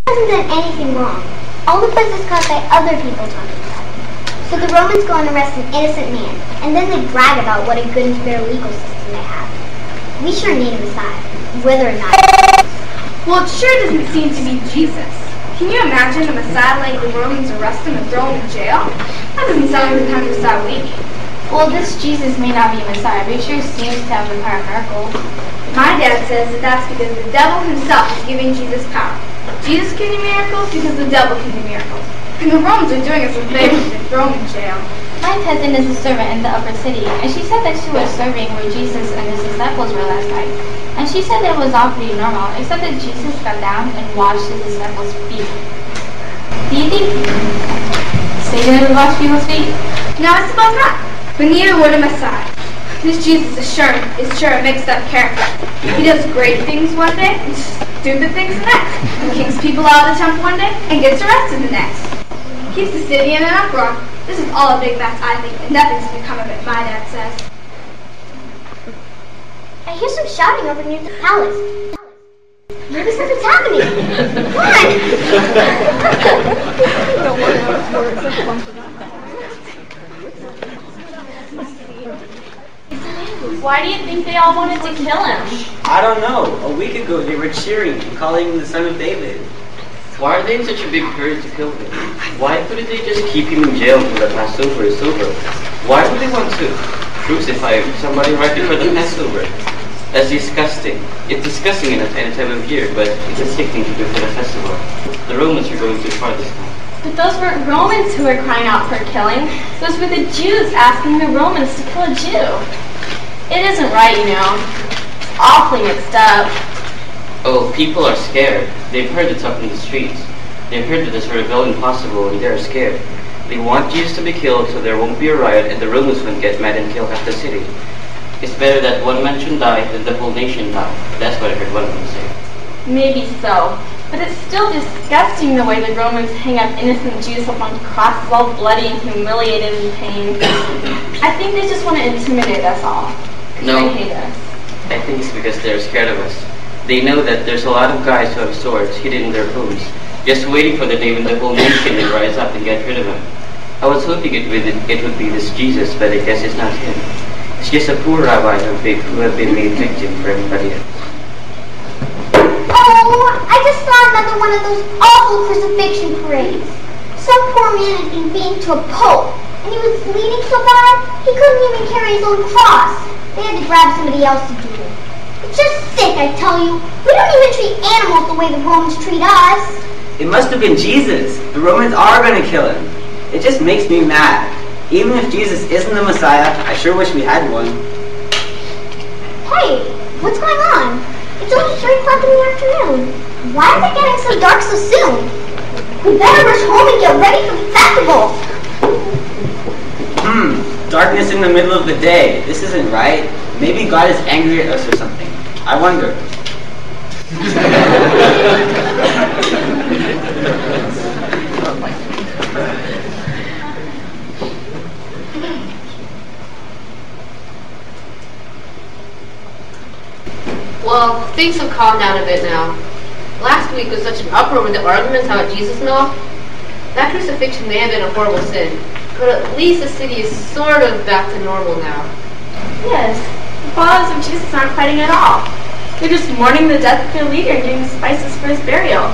hasn't done anything wrong. All the fuss is caused by other people talking about him. So the Romans go and arrest an innocent man, and then they brag about what a good and fair legal system they have. We sure need a Messiah, whether or not. Well, it sure doesn't seem to be Jesus. Can you imagine a Messiah letting the Romans arrest him and throw him in jail? That doesn't sound like the kind of Messiah we need. Well, this Jesus may not be a Messiah, but he sure seems to have the power of miracles. My dad says that that's because the devil himself is giving Jesus power. Jesus can do miracles because the devil can do miracles. And the Romans are doing us a favor to throw him in jail. My cousin is a servant in the upper city, and she said that she was serving where Jesus and his disciples were last night. And she said that it was all pretty normal, except that Jesus got down and washed his disciples' feet. Do you think Satan would wash people's feet? No, I suppose not. But neither would a Messiah. This Jesus is sure a mixed-up character. He does great things one day and stupid things the next. He kicks people out of the temple one day and gets arrested the next. Keeps the city in an uproar. This is all a big mess, I think, and nothing's going to come of it, my dad says. I hear some shouting over near the palace. Maybe something's happening. Come on! Why do you think they all wanted to kill him? I don't know. A week ago they were cheering and calling him the son of David. Why are they in such a big hurry to kill him? Why couldn't they just keep him in jail until the Passover is over? Why would they want to crucify somebody right before the Passover? That's disgusting. It's disgusting in any time of year, but it's a sick thing to do for the festival. The Romans are going too far this time. But those weren't Romans who were crying out for killing. Those were the Jews asking the Romans to kill a Jew. It isn't right, you know. It's awfully mixed up. Oh, people are scared. They've heard the talk in the streets. They've heard that there's a rebellion possible, and they're scared. They want Jesus to be killed so there won't be a riot and the Romans won't get mad and kill half the city. It's better that one man should die than the whole nation die. That's what I heard one of them say. Maybe so. But it's still disgusting the way the Romans hang up innocent Jews up on crosses all bloody and humiliated in pain. I think they just want to intimidate us all. No, They hate us. I think it's because they're scared of us. They know that there's a lot of guys who have swords hidden in their homes, just waiting for the day when the whole nation will rise up and get rid of him. I was hoping it would be this Jesus, but I guess it's not him. It's just a poor rabbi who have been made victim for everybody else. Oh, I just saw another one of those awful crucifixion parades. Some poor man had been beaten to a pulp, and he was bleeding so bad he couldn't even carry his own cross. They had to grab somebody else to do it. It's just sick, I tell you. We don't even treat animals the way the Romans treat us. It must have been Jesus. The Romans are going to kill him. It just makes me mad. Even if Jesus isn't the Messiah, I sure wish we had one. Hey, what's going on? It's only 3 o'clock in the afternoon. Why is it getting so dark so soon? We better rush home and get ready for the festival. Darkness in the middle of the day. This isn't right. Maybe God is angry at us or something. I wonder. Well, things have calmed down a bit now. Last week was such an uproar with the arguments about Jesus and all. That crucifixion may have been a horrible sin, but at least the city is sort of back to normal now. Yes, the followers of Jesus aren't fighting at all. They're just mourning the death of their leader and getting the spices for his burial.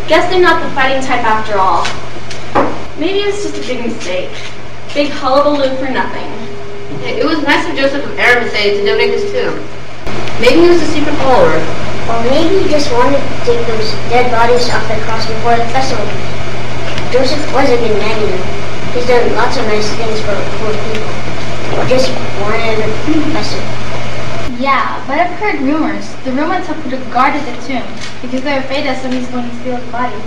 Guess they're not the fighting type after all. Maybe it was just a big mistake. Big hullabaloo for nothing. It was nice of Joseph of Arimathea to donate his tomb. Maybe he was a secret follower. Or maybe he just wanted to take those dead bodies off the cross before the festival. Joseph was a good man, you know. He's done lots of nice things for poor people. He just wanted a festival. Yeah, but I've heard rumors. The Romans have put a guard at the tomb because they're afraid that somebody's going to steal the body.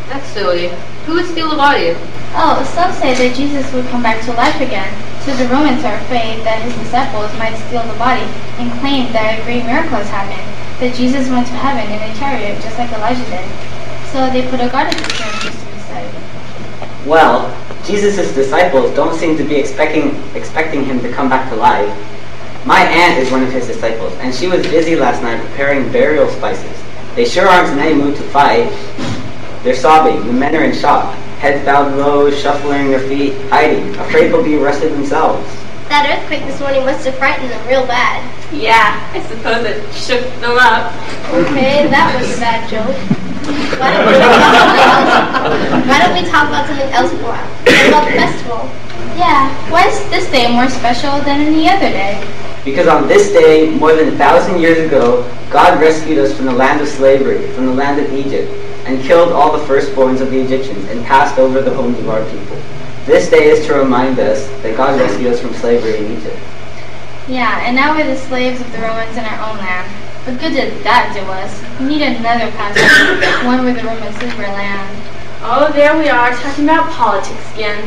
That's silly. Who would steal the body? Oh, some say that Jesus would come back to life again, so the Romans are afraid that his disciples might steal the body and claim that a great miracle has happened, that Jesus went to heaven in a chariot just like Elijah did. So they put a guard at the tomb just to be safe. Well, Jesus' disciples don't seem to be expecting him to come back to life. My aunt is one of his disciples, and she was busy last night preparing burial spices. They sure aren't in any mood to fight. They're sobbing. The men are in shock. Heads bowed low, shuffling their feet, hiding, afraid they'll be arrested themselves. That earthquake this morning must have frightened them real bad. Yeah, I suppose it shook them up. Okay, that was a bad joke. Why don't we talk about something else for a while? What about the festival? Yeah, why is this day more special than any other day? Because on this day, more than 1,000 years ago, God rescued us from the land of slavery, from the land of Egypt, and killed all the firstborns of the Egyptians and passed over the homes of our people. This day is to remind us that God rescued us from slavery in Egypt. Yeah, and now we're the slaves of the Romans in our own land. What good did that do us? We need another Passover, one where the Romans leave our land. Oh, there we are, talking about politics again.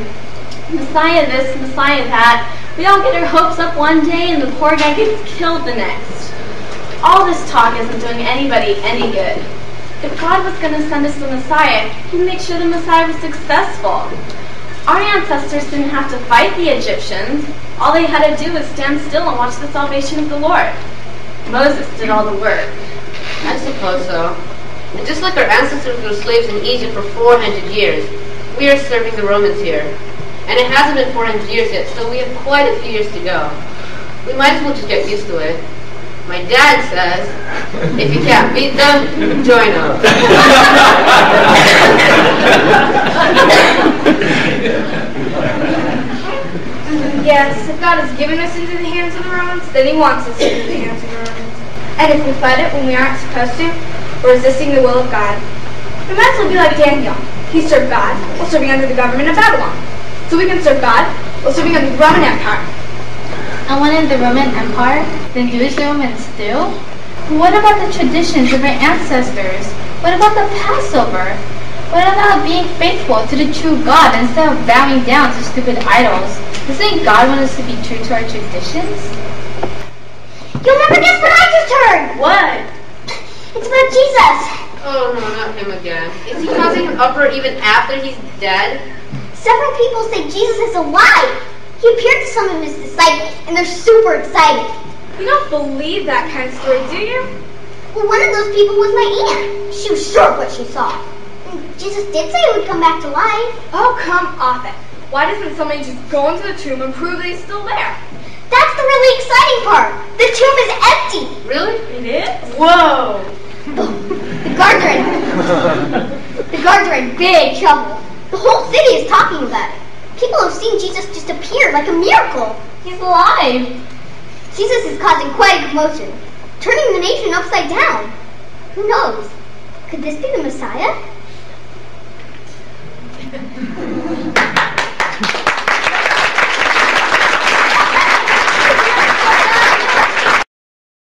Messiah this, Messiah that. We all get our hopes up one day and the poor guy gets killed the next. All this talk isn't doing anybody any good. If God was going to send us the Messiah, he'd make sure the Messiah was successful. Our ancestors didn't have to fight the Egyptians. All they had to do was stand still and watch the salvation of the Lord. Moses did all the work. I suppose so. And just like our ancestors were slaves in Egypt for 400 years, we are serving the Romans here. And it hasn't been 400 years yet, so we have quite a few years to go. We might as well just get used to it. My dad says, if you can't beat them, join them. Yes, if God has given us into the hands of the Romans, then he wants us into the hands of the Romans. And if we fight it when we aren't supposed to, we're resisting the will of God. We might as well be like Daniel. He served God while serving under the government of Babylon. So we can serve God while serving under the Roman Empire. And when in the Roman Empire, then do as the Romans do? What about the traditions of our ancestors? What about the Passover? What about being faithful to the true God instead of bowing down to stupid idols? Doesn't God want us to be true to our traditions? You'll never guess what I just heard! What? It's about Jesus! Oh no, not him again. Is he causing an uproar even after he's dead? Several people say Jesus is alive! He appeared to some of his disciples, and they're super excited. You don't believe that kind of story, do you? Well, one of those people was my aunt. She was sure of what she saw. And Jesus did say he would come back to life. Oh, come off it. Why doesn't somebody just go into the tomb and prove that he's still there? That's the really exciting part. The tomb is empty. Really? It is? Whoa! The guards are in big trouble. The whole city is talking about it. People have seen Jesus just appear like a miracle. He's alive! Jesus is causing quite a commotion, turning the nation upside down. Who knows? Could this be the Messiah?